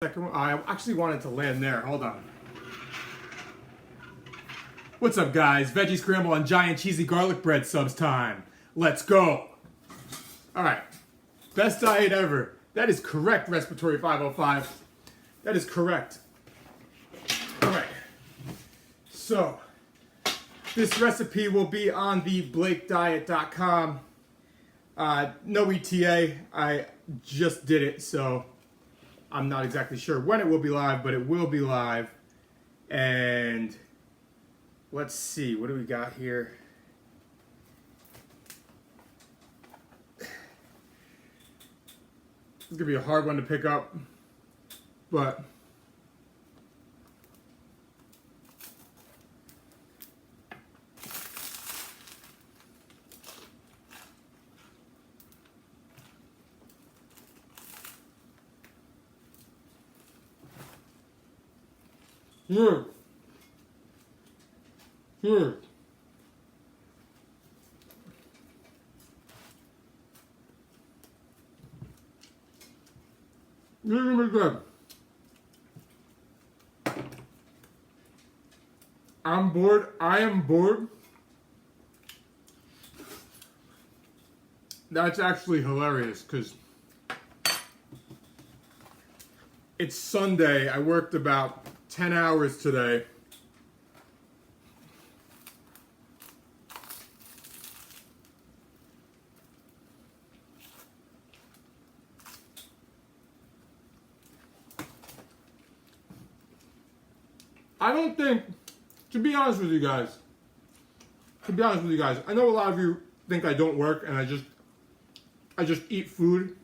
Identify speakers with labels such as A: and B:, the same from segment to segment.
A: Second one. I actually wanted to land there. Hold on. What's up, guys? Veggie Scramble on giant cheesy garlic bread subs time. Let's go. All right. Best diet ever. That is correct, Respiratory 505. That is correct. All right. So, this recipe will be on the blakediet.com. No ETA. I just did it, so I'm not exactly sure when it will be live, but it will be live. And let's see, what do we got here? It's gonna be a hard one to pick up, but here. This is gonna be good. I'm bored. I am bored. That's actually hilarious because it's Sunday. I worked about 10 hours today. I don't think, to be honest with you guys, I know a lot of you think I don't work and I just eat food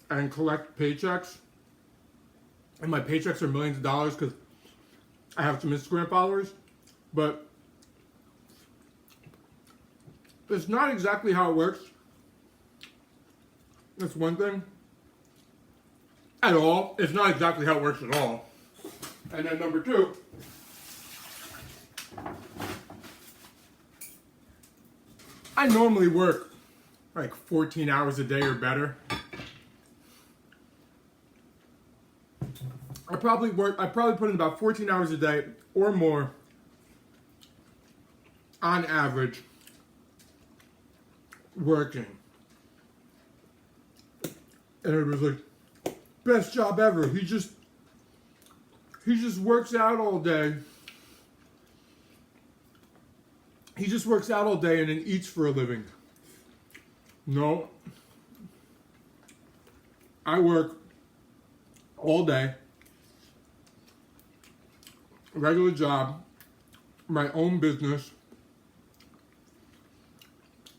A: and collect paychecks. And my paychecks are millions of dollars because I have some Instagram followers. But it's not exactly how it works. That's one thing. At all. It's not exactly how it works at all. And then number two, I normally work like 14 hours a day or better. I probably put in about 14 hours a day or more on average working. And it was like, best job ever. He just works out all day. He just works out all day and then eats for a living. No. I work all day. Regular job. My own business.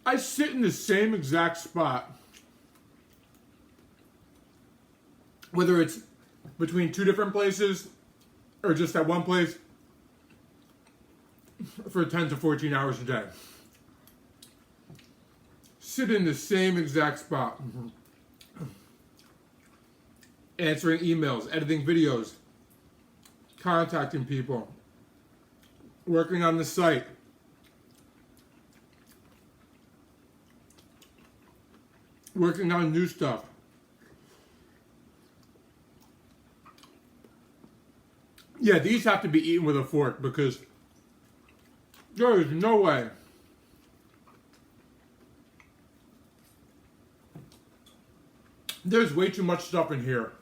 A: I sit in the same exact spot. Whether it's between two different places or just at one place for 10 to 14 hours a day. Sit in the same exact spot. Answering emails, editing videos, contacting people, working on the site, working on new stuff. Yeah, these have to be eaten with a fork because there is no way there's way too much stuff in here.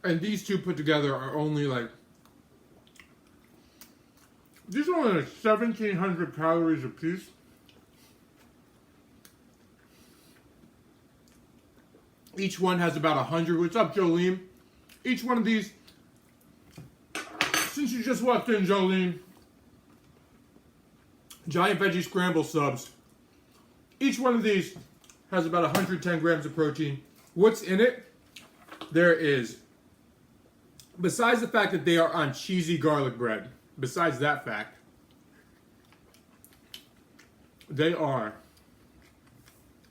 A: And these two put together are only like, these are only like 1,700 calories a piece. Each one has about 100. What's up, Jolene? Each one of these, since you just walked in, Jolene, giant veggie scramble subs. Each one of these has about 110 grams of protein. What's in it? There is, besides the fact that they are on cheesy garlic bread, besides that fact, they are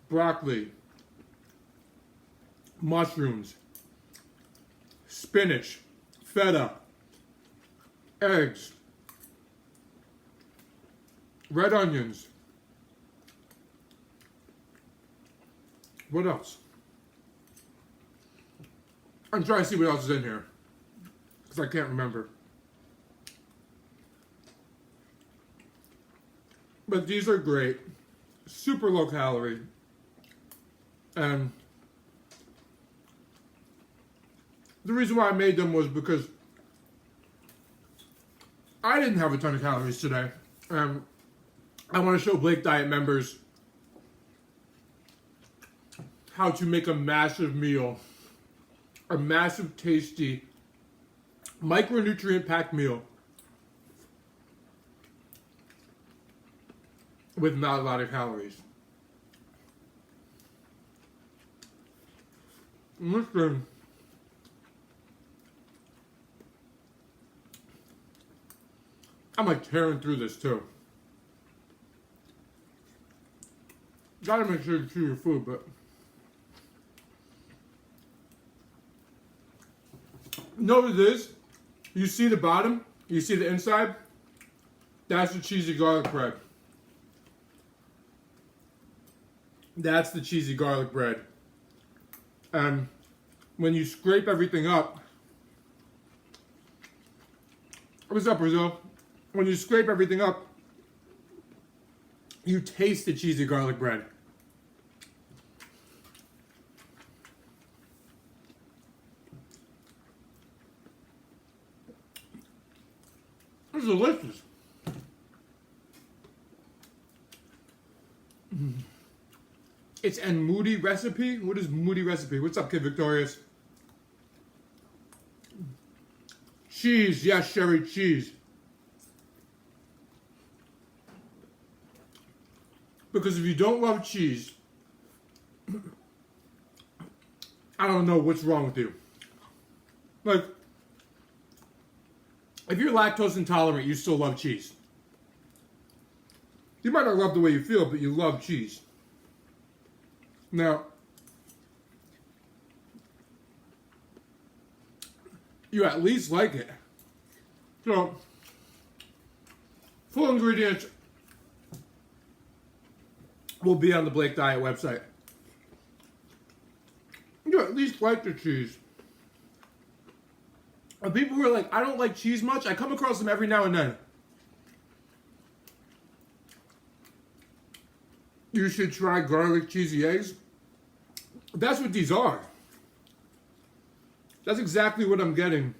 A: broccoli, mushrooms, spinach, feta, eggs, red onions. What else? I'm trying to see what else is in here, because I can't remember. But these are great. Super low calorie. And the reason why I made them was because I didn't have a ton of calories today. I want to show Blake Diet members how to make a massive meal. A massive, tasty, micronutrient-packed meal with not a lot of calories. Listen, I'm like tearing through this too. Gotta make sure you chew your food, but you know what it is? You see the bottom, you see the inside, that's the cheesy garlic bread. That's the cheesy garlic bread. And when you scrape everything up, what's up, Brazil? When you scrape everything up, you taste the cheesy garlic bread. It's delicious. It's a Moody recipe. What is Moody recipe? What's up, Kid Victorious? Cheese, yes, Sherry, cheese. Because if you don't love cheese, I don't know what's wrong with you. Like, if you're lactose intolerant, you still love cheese. You might not love the way you feel, but you love cheese. Now, you at least like it. So, full ingredients will be on the Blake Diet website. You at least like the cheese. And people who are like, I don't like cheese much, I come across them every now and then. You should try garlic cheesy eggs. That's what these are. That's exactly what I'm getting.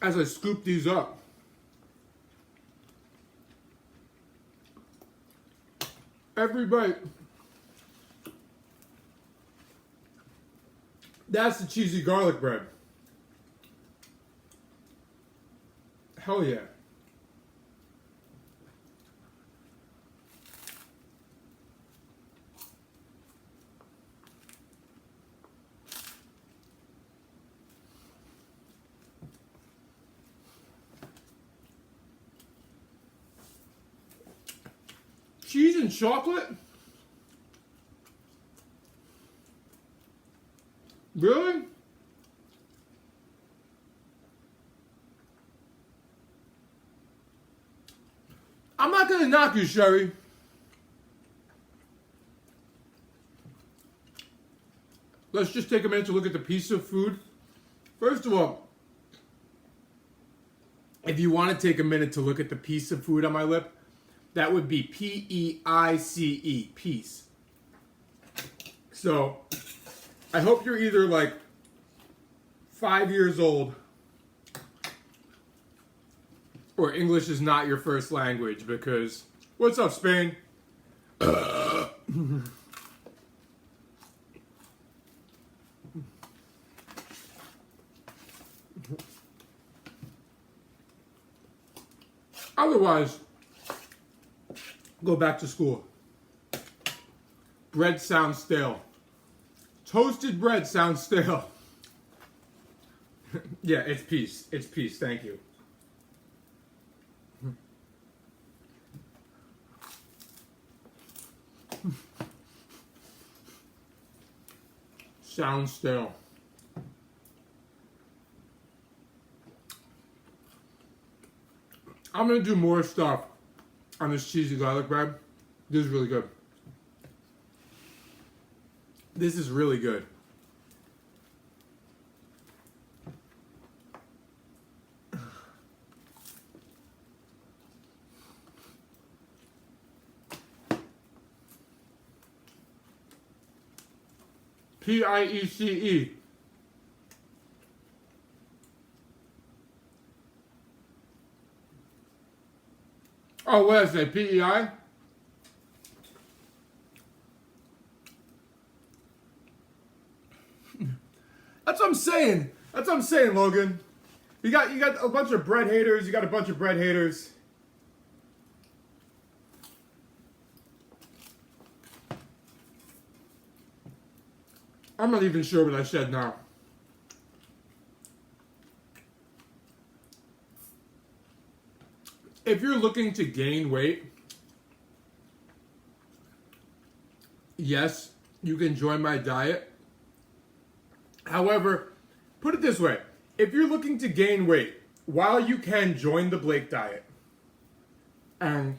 A: As I scoop these up. Every bite. That's the cheesy garlic bread. Hell yeah. Cheese and chocolate? Really? I'm not gonna knock you, Sherry. Let's just take a minute to look at the piece of food. First of all, if you want to take a minute to look at the piece of food on my lip, that would be P-E-I-C-E, peace. So, I hope you're either like 5 years old or English is not your first language, because what's up, Spain? Otherwise, go back to school. Bread sounds stale. Toasted bread sounds stale. Yeah, it's peace. It's peace. Thank you. Sounds stale. I'm gonna do more stuff on this cheesy garlic bread. This is really good. This is really good. Piece. Oh, what did I say? PEI? That's what I'm saying. That's what I'm saying, Logan. You got a bunch of bread haters. You got a bunch of bread haters. I'm not even sure what I said now. If you're looking to gain weight, yes, you can join my diet. However, put it this way. If you're looking to gain weight, while you can join the Blake diet, and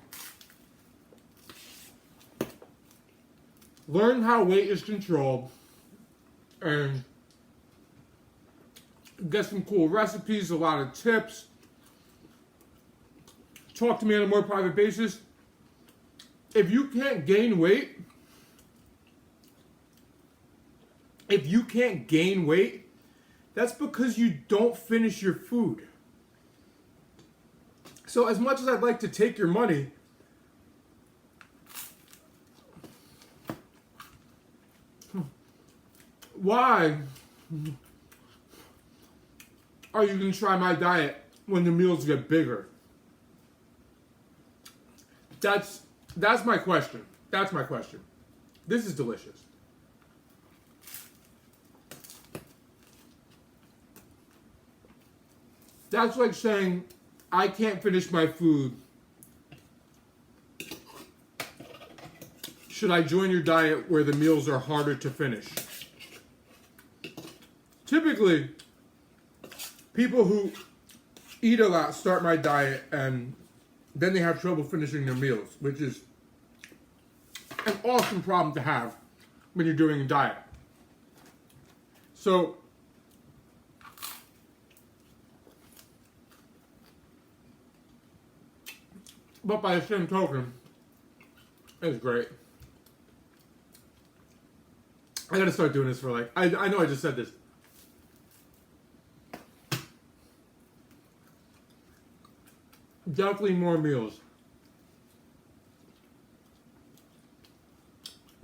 A: learn how weight is controlled, and get some cool recipes, a lot of tips, talk to me on a more private basis. If you can't gain weight, that's because you don't finish your food. So as much as I'd like to take your money, why are you going to try my diet when the meals get bigger? That's my question. That's my question. This is delicious. That's like saying, I can't finish my food. Should I join your diet where the meals are harder to finish? Typically, people who eat a lot start my diet and then they have trouble finishing their meals, which is an awesome problem to have when you're doing a diet. So, but by the same token, it's great. I gotta start doing this for like, I know I just said this. Definitely more meals.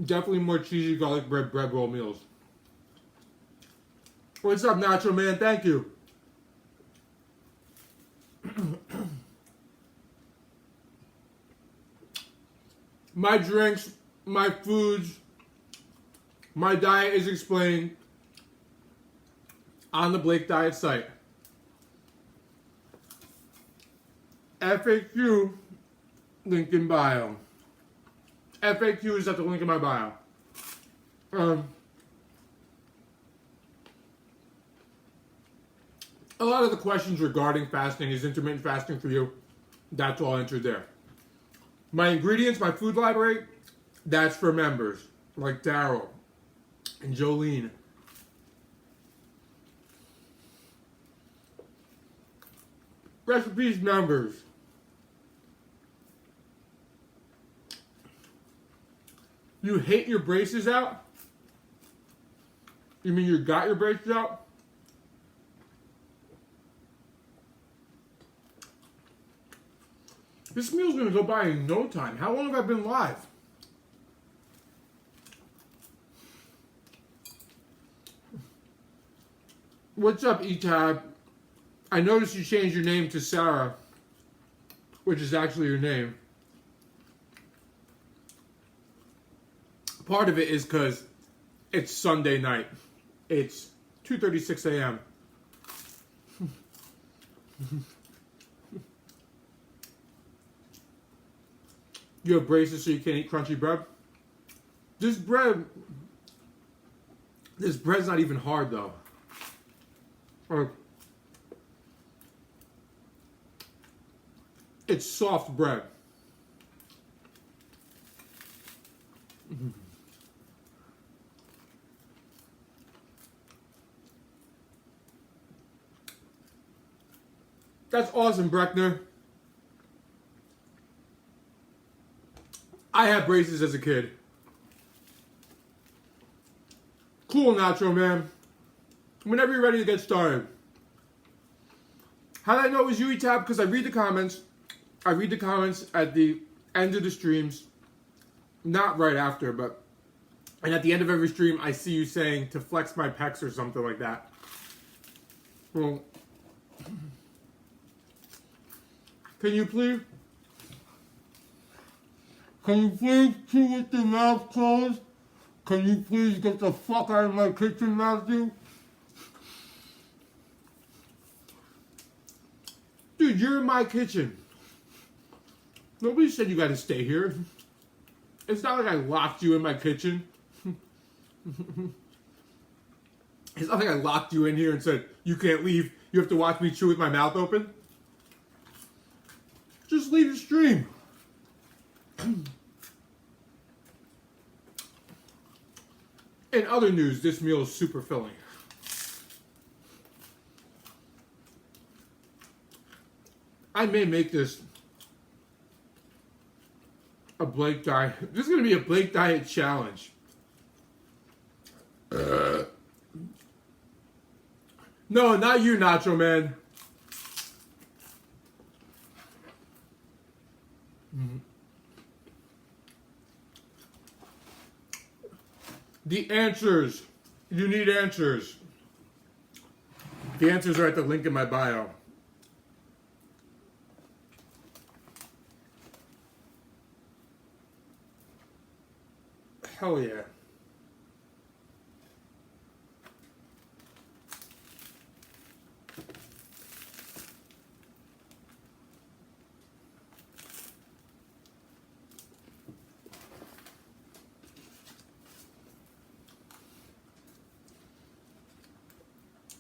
A: Definitely more cheesy garlic bread roll meals. What's up, Nacho Man? Thank you. My drinks, my foods, my diet is explained on the Blake Diet site. FAQ, link in bio. FAQ is at the link in my bio. A lot of the questions regarding fasting, is intermittent fasting for you? That's all entered there. My ingredients, my food library, that's for members like Daryl and Jolene. Recipes members. You hate your braces out? You mean you got your braces out? This meal's gonna go by in no time. How long have I been live? What's up, Etab? I noticed you changed your name to Sarah, which is actually your name. Part of it is because it's Sunday night. It's 2:36 a.m. You have braces so you can't eat crunchy bread? This bread's not even hard though. It's soft bread. That's awesome, Breckner. I had braces as a kid. Cool, Nacho Man. Whenever you're ready to get started. How did I know it was you, Tab? Because I read the comments. I read the comments at the end of the streams. Not right after, but... And at the end of every stream, I see you saying to flex my pecs or something like that. Well... Can you please chew with your mouth closed? Can you please get the fuck out of my kitchen, Matthew? Dude, you're in my kitchen. Nobody said you gotta stay here. It's not like I locked you in my kitchen. It's not like I locked you in here and said, you can't leave. You have to watch me chew with my mouth open. Just leave the stream. In other news, this meal is super filling. I may make this a Blake diet. This is going to be a Blake diet challenge. No, not you, Nacho Man. The answers. You need answers. The answers are at the link in my bio. Hell yeah.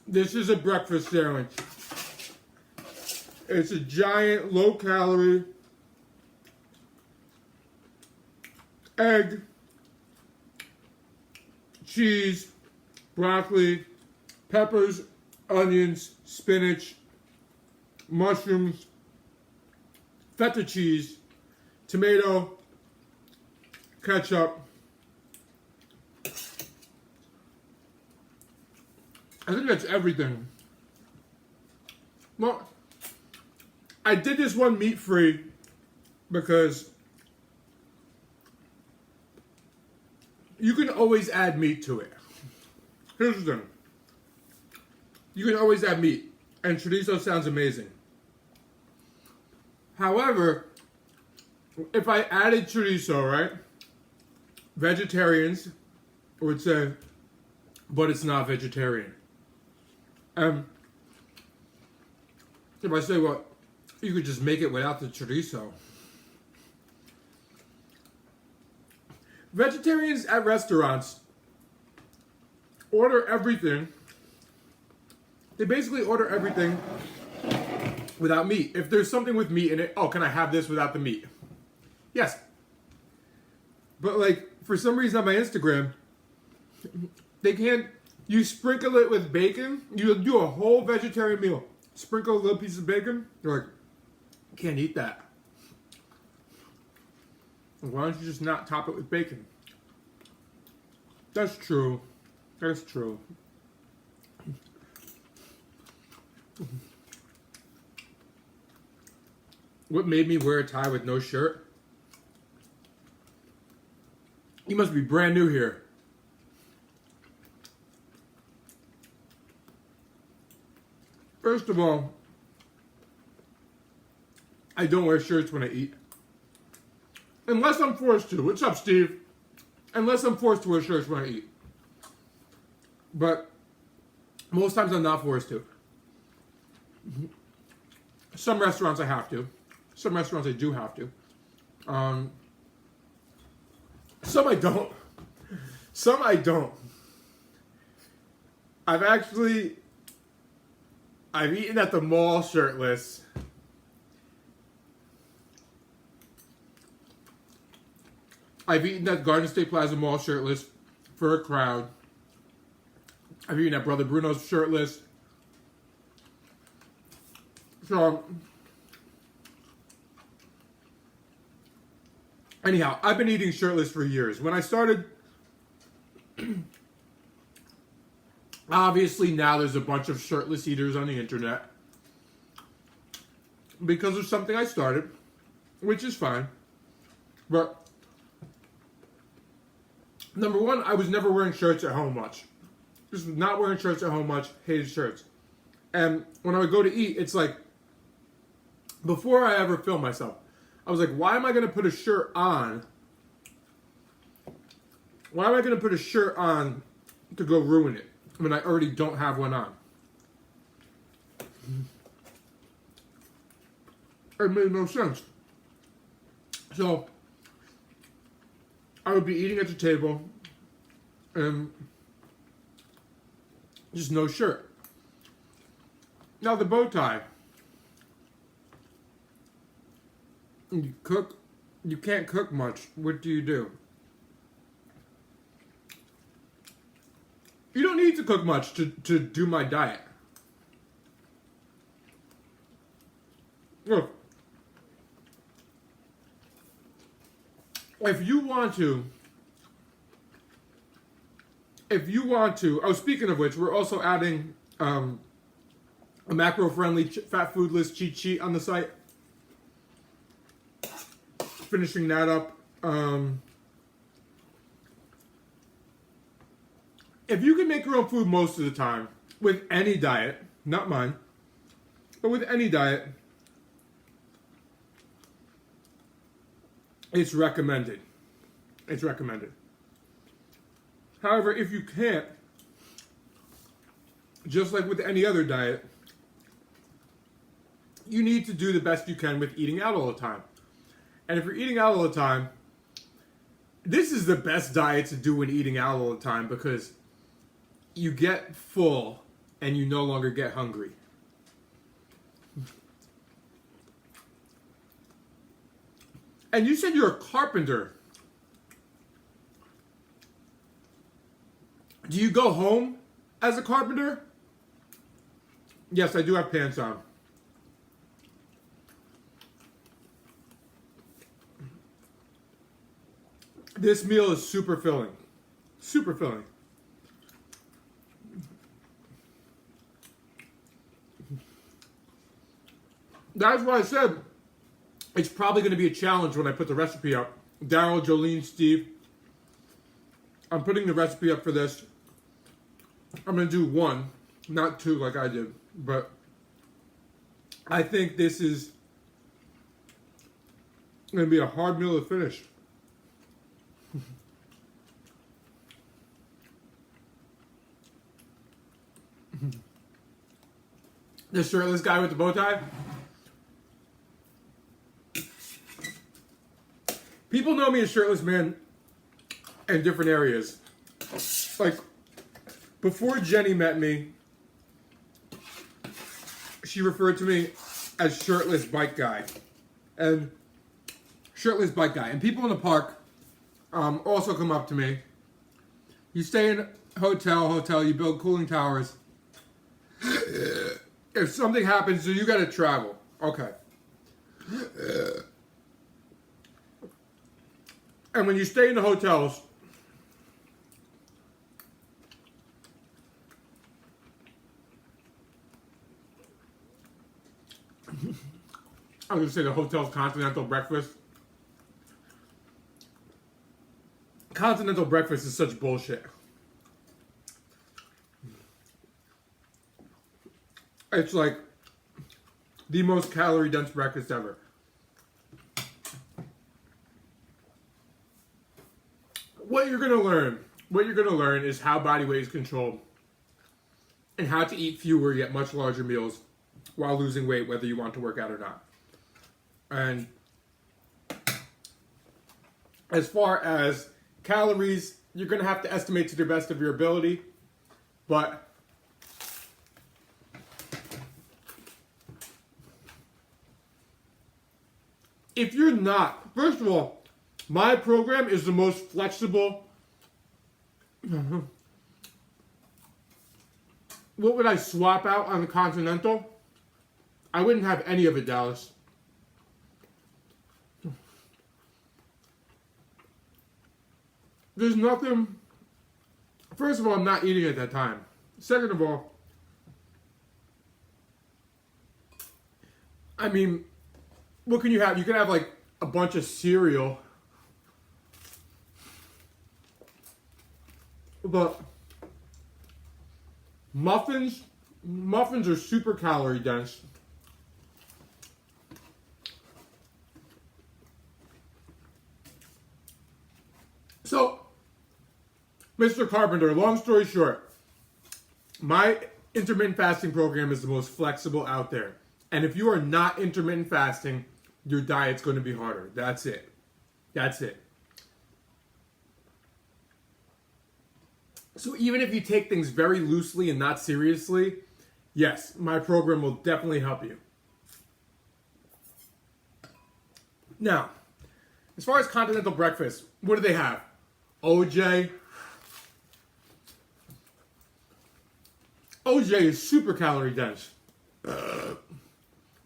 A: This is a breakfast sandwich. It's a giant, low-calorie egg, cheese, broccoli, peppers, onions, spinach, mushrooms, feta cheese, tomato, ketchup. I think that's everything. Well, I did this one meat-free because you can always add meat to it. Here's the thing. You can always add meat, and chorizo sounds amazing. However, if I added chorizo, right, vegetarians would say, but it's not vegetarian. If I say, well, you could just make it without the chorizo. Vegetarians at restaurants order everything. They basically order everything without meat. If there's something with meat in it, oh, can I have this without the meat? Yes. But like, for some reason on my Instagram, they can't. You sprinkle it with bacon. You do a whole vegetarian meal. Sprinkle a little piece of bacon. You're like, can't eat that. Why don't you just not top it with bacon? That's true. That's true. What made me wear a tie with no shirt? You must be brand new here. First of all, I don't wear shirts when I eat. Unless I'm forced to. What's up, Steve? Unless I'm forced to wear shirts when I eat. But most times I'm not forced to. Some restaurants I have to. Some restaurants I do have to. Some I don't. Some I don't. I've eaten at the mall shirtless. I've eaten at Garden State Plaza Mall shirtless for a crowd. I've eaten at Brother Bruno's shirtless. So, anyhow, I've been eating shirtless for years. When I started, obviously now there's a bunch of shirtless eaters on the internet because of something I started, which is fine. But number one, I was never wearing shirts at home much. Just not wearing shirts at home much, hated shirts. And when I would go to eat, it's like, before I ever filmed myself, I was like, why am I going to put a shirt on? Why am I going to put a shirt on to go ruin it when I already don't have one on? It made no sense. So, I would be eating at the table and just no shirt. Now the bow tie. You cook, you can't cook much. What do? You don't need to cook much to do my diet. Look, if you want to, oh, speaking of which, we're also adding a macro-friendly fat food list cheat sheet on the site. Finishing that up. If you can make your own food most of the time, with any diet, not mine, but with any diet, it's recommended. It's recommended. However, if you can't, just like with any other diet, you need to do the best you can with eating out all the time. And if you're eating out all the time, this is the best diet to do when eating out all the time because you get full and you no longer get hungry. And you said you're a carpenter. Do you go home as a carpenter? Yes, I do have pants on. This meal is super filling. Super filling. That's why I said it's probably going to be a challenge when I put the recipe up. Daryl, Jolene, Steve. I'm putting the recipe up for this. I'm going to do one, not two like I did. But I think this is going to be a hard meal to finish. The shirtless guy with the bow tie. People know me as shirtless man in different areas. Like, before Jenny met me, she referred to me as shirtless bike guy. And shirtless bike guy. And people in the park also come up to me. You stay in a hotel, you build cooling towers. If something happens, so you gotta travel. Okay. And when you stay in the hotels, I was gonna say the hotel's continental breakfast. Continental breakfast is such bullshit. It's like the most calorie dense breakfast ever. What you're gonna learn is how body weight is controlled and how to eat fewer yet much larger meals while losing weight, whether you want to work out or not. And as far as calories, you're gonna have to estimate to the best of your ability, but if you're not, first of all, my program is the most flexible. What would I swap out on the Continental? I wouldn't have any of it, Dallas. There's nothing. First of all, I'm not eating at that time. Second of all, I mean, what can you have? You can have like a bunch of cereal. But muffins are super calorie dense. So, Mr. Carpenter, long story short, my intermittent fasting program is the most flexible out there. And if you are not intermittent fasting, your diet's going to be harder. That's it. That's it. So even if you take things very loosely and not seriously, yes, my program will definitely help you. Now, as far as continental breakfast, what do they have? OJ. OJ is super calorie dense.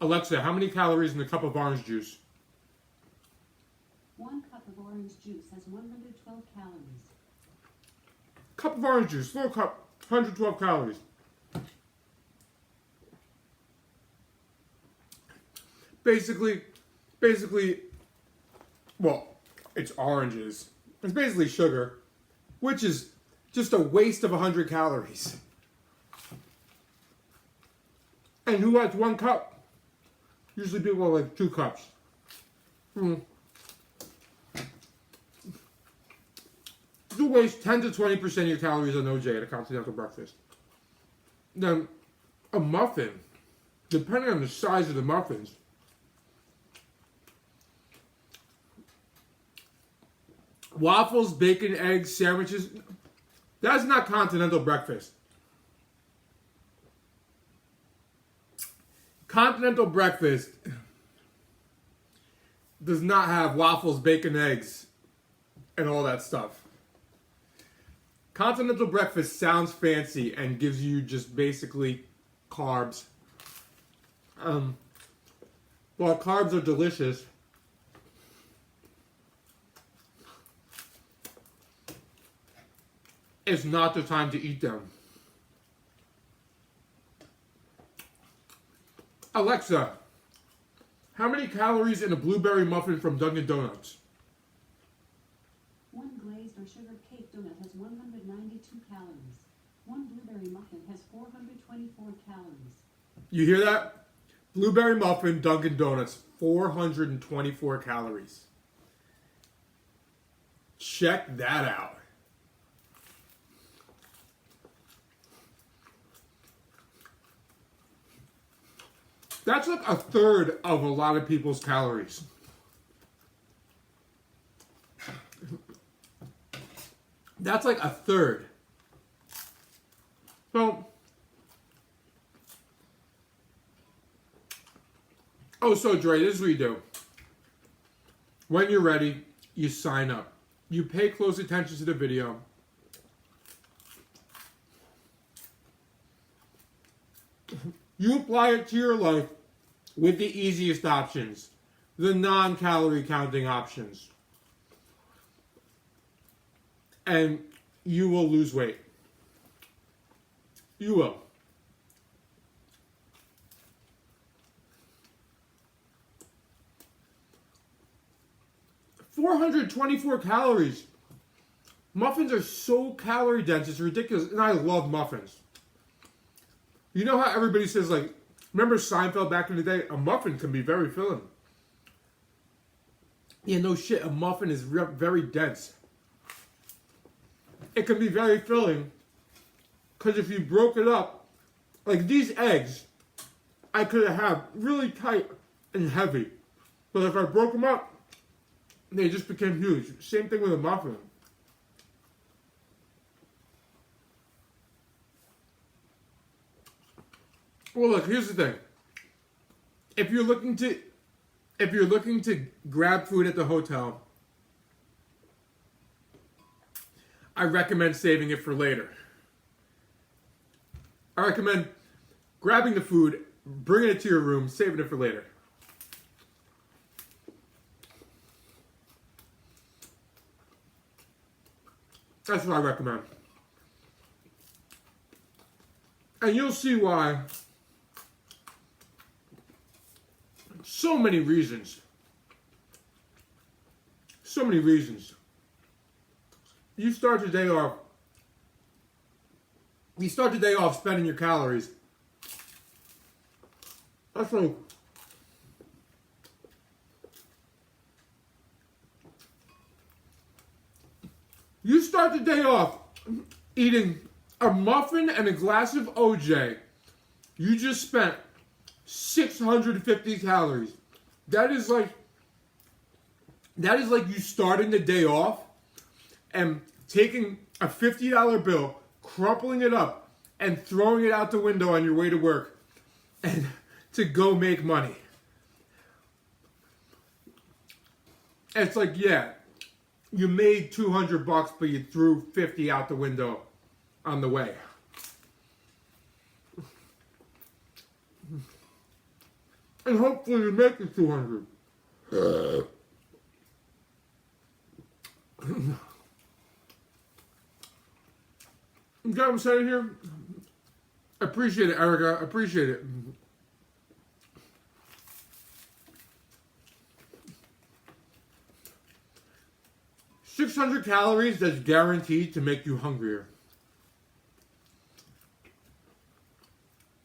A: Alexa, how many calories in a cup of orange juice?
B: 1 cup of orange juice has 112 calories.
A: Cup of orange juice, full cup, 112 calories. Basically, well, it's oranges. It's basically sugar, which is just a waste of 100 calories. And who has 1 cup? Usually people have like 2 cups. You waste 10 to 20% of your calories on OJ at a continental breakfast. Then a muffin, depending on the size of the muffins, waffles, bacon, eggs, sandwiches, that's not continental breakfast. Continental breakfast does not have waffles, bacon, eggs, and all that stuff. Continental breakfast sounds fancy and gives you just basically carbs. While carbs are delicious, it's not the time to eat them. Alexa, how many calories in a blueberry muffin from Dunkin' Donuts?
B: 1 glazed or sugar cake donut has 192 calories. 1 blueberry muffin has 424 calories.
A: You hear that? Blueberry muffin, Dunkin' Donuts, 424 calories. Check that out. That's like a third of a lot of people's calories. That's like a third. So, so Dre, this is what you do. When you're ready, you sign up. You pay close attention to the video. You apply it to your life with the easiest options, the non-calorie counting options. And you will lose weight. You will. $424 calories. Muffins are so calorie dense, it's ridiculous. And I love muffins. You know how everybody says, like, remember Seinfeld back in the day? A muffin can be very filling. Yeah, no shit. A muffin is very dense. It can be very filling because if you broke it up, like these eggs, I could have really tight and heavy. But if I broke them up, they just became huge. Same thing with a muffin. Well, look, here's the thing. If you're looking to grab food at the hotel, I recommend saving it for later. I recommend grabbing the food bringing it to your room, saving it for later. That's what I recommend. And you'll see why. So many reasons. So many reasons. You start your day off spending your calories. That's like, you start the day off eating a muffin and a glass of OJ. You just spent 650 calories. That is like you starting the day off and taking a $50 bill, crumpling it up, and throwing it out the window on your way to work and to go make money. It's like, yeah, you made $200, but you threw 50 out the window on the way. And hopefully you make the 200. You got what I'm saying here? Appreciate it, Erica. Appreciate it. $600 calories that's guaranteed to make you hungrier.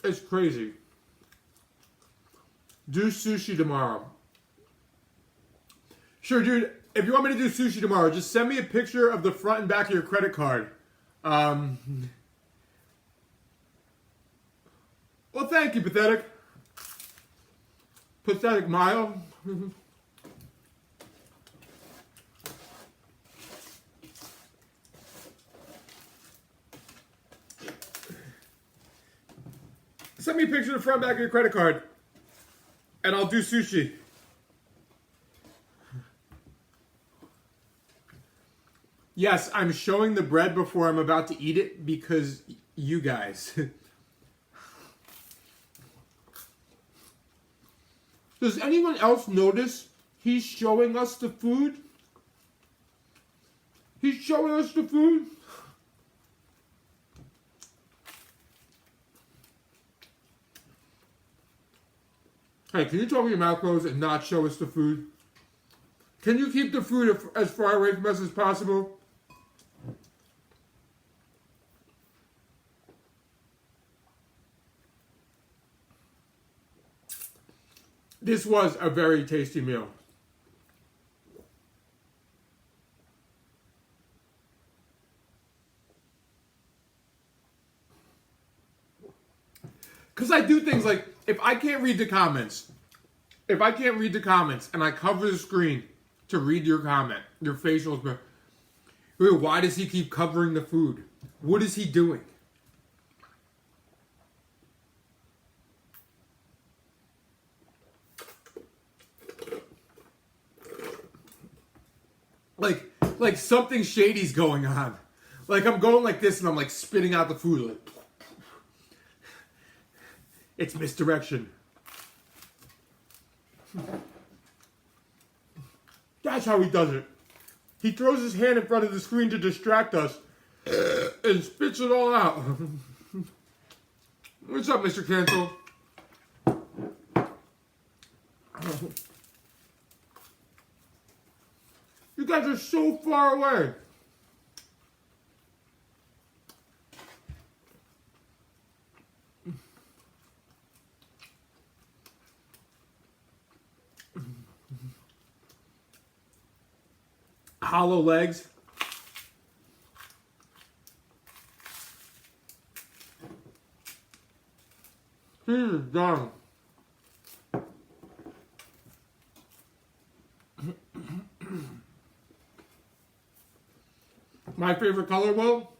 A: It's crazy. Do sushi tomorrow. Sure, dude. If you want me to do sushi tomorrow, just send me a picture of the front and back of your credit card. Well, thank you, Pathetic. Pathetic Mile. Send me a picture of the front and back of your credit card, and I'll do sushi. Yes, I'm showing the bread before I'm about to eat it because you guys. Does anyone else notice he's showing us the food? He's showing us the food? Hey, can you talk with your mouth closed and not show us the food? Can you keep the food as far away from us as possible? This was a very tasty meal. Because I do things like, if I can't read the comments, and I cover the screen to read your comment, your facials, why does he keep covering the food? What is he doing? Like something shady's going on. Like I'm going like this and I'm like spitting out the food. Like, it's misdirection. That's how he does it. He throws his hand in front of the screen to distract us and spits it all out. What's up, Mr. Cancel? You guys are so far away. Hollow legs. Done. My favorite color, Will?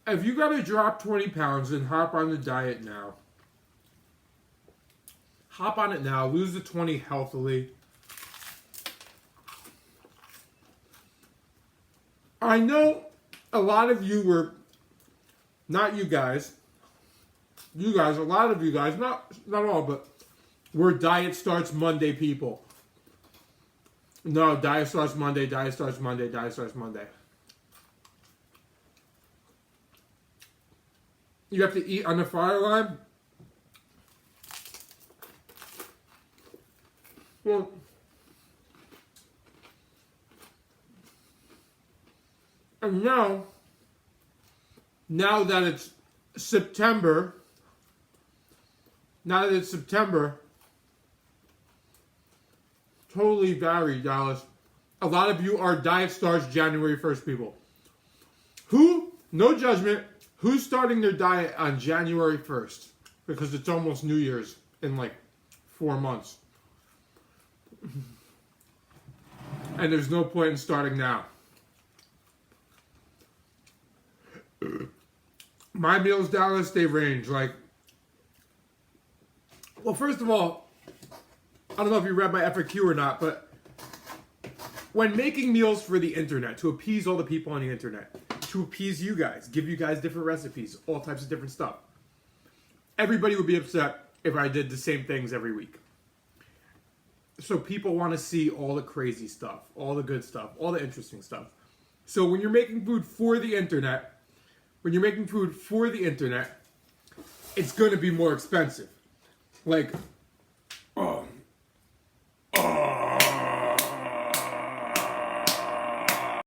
A: If you gotta drop 20 pounds, then hop on the diet now. Hop on it now. Lose the 20 healthily. I know a lot of you were, not you guys, a lot of you guys, not all, but we're diet starts Monday people. No, diet starts Monday, diet starts Monday, diet starts Monday. You have to eat on the fire line? Well, and now that it's September, totally varied, Dallas. A lot of you are diet starts January 1st people. Who, no judgment, who's starting their diet on January 1st? Because it's almost New Year's in like 4 months. And there's no point in starting now. My meals, Dallas, they range. Like, well, first of all, I don't know if you read my FAQ or not, but when making meals for the internet, to appease all the people on the internet, to appease you guys, give you guys different recipes, all types of different stuff, everybody would be upset if I did the same things every week. So people want to see all the crazy stuff, all the good stuff, all the interesting stuff. So when you're making food for the internet, it's going to be more expensive. Like,